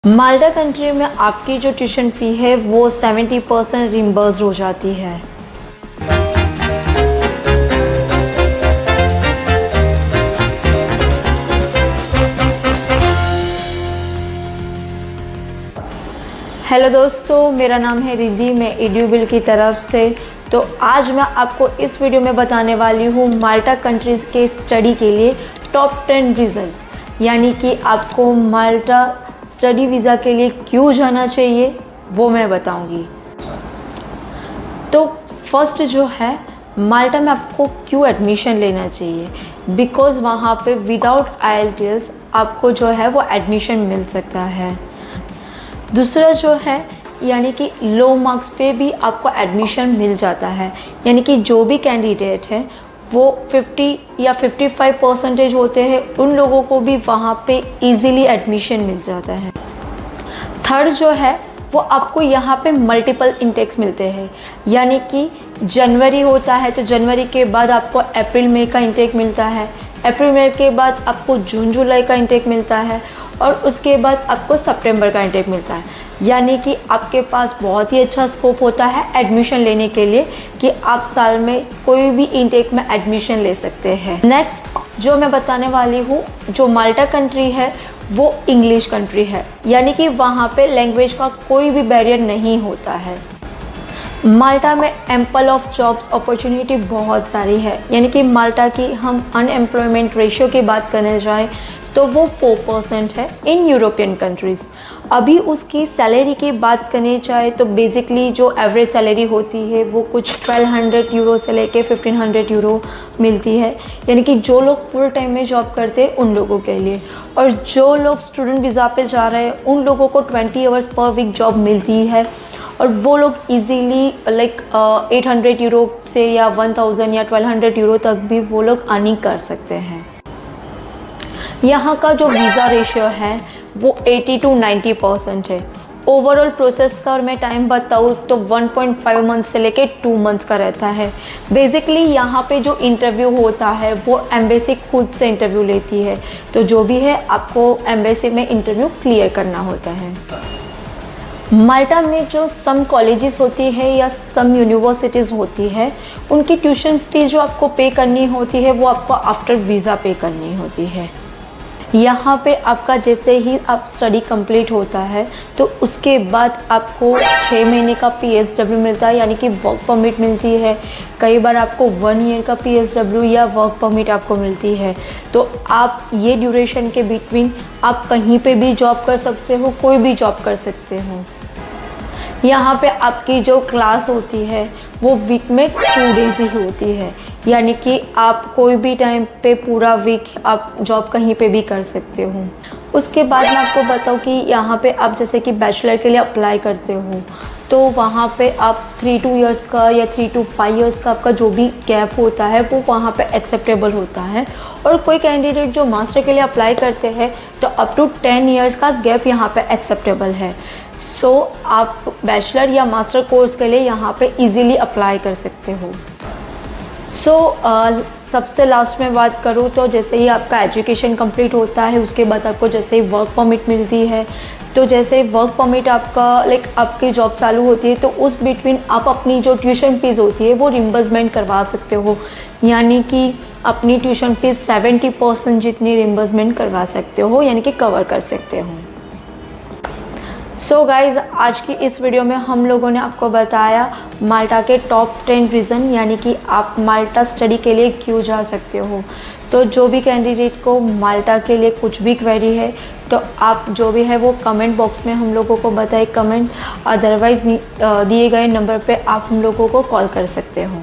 माल्टा country में आपकी जो ट्यूशन फ़ी है वो 70% रिम्बर्स हो जाती है। हेलो दोस्तों, मेरा नाम है रिद्धि, मैं एड्यूबिल की तरफ से। तो आज मैं आपको इस वीडियो में बताने वाली हूँ माल्टा कंट्रीज़ के स्टडी के लिए टॉप 10 रीज़न, यानी कि आपको माल्टा स्टडी वीज़ा के लिए क्यों जाना चाहिए वो मैं बताऊंगी। तो फर्स्ट जो है, माल्टा में आपको क्यों एडमिशन लेना चाहिए, बिकॉज़ वहाँ पे विदाउट IELTS आपको जो है वो एडमिशन मिल सकता है। दूसरा जो है, यानी कि लो मार्क्स पे भी आपको एडमिशन मिल जाता है, यानी कि जो भी कैंडिडेट है वो 50 या 55% होते हैं, उन लोगों को भी वहाँ पे इजीली एडमिशन मिल जाता है। थर्ड जो है वो आपको यहाँ पे मल्टीपल इंटेक्स मिलते हैं, यानी कि जनवरी होता है तो जनवरी के बाद आपको अप्रैल मई का इंटेक मिलता है, अप्रैल मई के बाद आपको जून जुलाई का इंटेक मिलता है और उसके बाद आपको सितंबर का इंटेक मिलता है। यानी कि आपके पास बहुत ही अच्छा स्कोप होता है एडमिशन लेने के लिए कि आप साल में कोई भी इंटेक में एडमिशन ले सकते हैं। नेक्स्ट जो मैं बताने वाली हूँ, जो माल्टा कंट्री है वो इंग्लिश कंट्री है, यानी कि वहाँ पे लैंग्वेज का कोई भी बैरियर नहीं होता है। माल्टा में एम्पल ऑफ जॉब्स अपॉर्चुनिटी बहुत सारी है, यानी कि माल्टा की हम अनएम्प्लॉयमेंट रेशियो की बात करने जाएँ तो वो 4% है इन यूरोपियन कंट्रीज़। अभी उसकी सैलरी की बात करनी चाहे तो बेसिकली जो एवरेज सैलरी होती है वो कुछ 1200 यूरो से लेके 1500 यूरो मिलती है, यानी कि जो लोग फुल टाइम में जॉब करते हैं उन लोगों के लिए। और जो लोग स्टूडेंट वीज़ा पे जा रहे हैं उन लोगों को 20 आवर्स पर वीक जॉब मिलती है और वो लोग इजीली 800 यूरो से या 1000 या 1200 यूरो तक भी वो लोग अर्निंग कर सकते हैं। यहाँ का जो वीज़ा रेशियो है वो 80 to 90% है। ओवरऑल प्रोसेस का और मैं टाइम बताऊँ तो 1.5 मंथ से लेके 2 मंथ्स का रहता है। बेसिकली यहाँ पे जो इंटरव्यू होता है वो एम्बेसी खुद से इंटरव्यू लेती है, तो जो भी है आपको एम्बेसी में इंटरव्यू क्लियर करना होता है। माल्टा में जो सम कॉलेजेस होती है या सम यूनिवर्सिटीज़ होती है, उनकी ट्यूशन फीस जो आपको पे करनी होती है वो आपको आफ्टर वीज़ा पे करनी होती है। यहाँ पे आपका जैसे ही आप स्टडी कंप्लीट होता है तो उसके बाद आपको 6 महीने का PSW मिलता है, यानी कि वर्क परमिट मिलती है। कई बार आपको 1 ईयर का PSW या वर्क परमिट आपको मिलती है। तो आप ये ड्यूरेशन के बिटवीन आप कहीं पे भी जॉब कर सकते हो, कोई भी जॉब कर सकते हो। यहाँ पे आपकी जो क्लास होती है वो वीक में 2 डेज़ ही होती है, यानी कि आप कोई भी टाइम पे पूरा वीक आप जॉब कहीं पे भी कर सकते हो। उसके बाद मैं आपको बताऊँ कि यहाँ पे आप जैसे कि बैचलर के लिए अप्लाई करते हो तो वहाँ पे आप 3 to 2 इयर्स का या 3 to 5 इयर्स का आपका जो भी गैप होता है वो वहाँ पे एक्सेप्टेबल होता है। और कोई कैंडिडेट जो मास्टर के लिए अप्लाई करते हैं तो अप टू 10 इयर्स का गैप यहाँ पे एक्सेप्टेबल है। सो आप बैचलर या मास्टर कोर्स के लिए यहाँ पे इजीली अप्लाई कर सकते हो। सबसे लास्ट में बात करूँ तो जैसे ही आपका एजुकेशन कंप्लीट होता है उसके बाद आपको जैसे ही वर्क परमिट मिलती है, तो जैसे वर्क परमिट आपका आपकी जॉब चालू होती है तो उस बिटवीन आप अपनी जो ट्यूशन फीस होती है वो रिम्बर्समेंट करवा सकते हो, यानी कि अपनी ट्यूशन फीस 70% जितनी रिम्बर्समेंट करवा सकते हो, यानी कि कवर कर सकते हो। सो गाइज़, आज की इस वीडियो में हम लोगों ने आपको बताया माल्टा के टॉप 10 रीज़न, यानी कि आप माल्टा स्टडी के लिए क्यों जा सकते हो। तो जो भी कैंडिडेट को माल्टा के लिए कुछ भी क्वेरी है तो आप जो भी है वो कमेंट बॉक्स में हम लोगों को बताएं कमेंट, अदरवाइज़ दिए गए नंबर पे आप हम लोगों को कॉल कर सकते हो।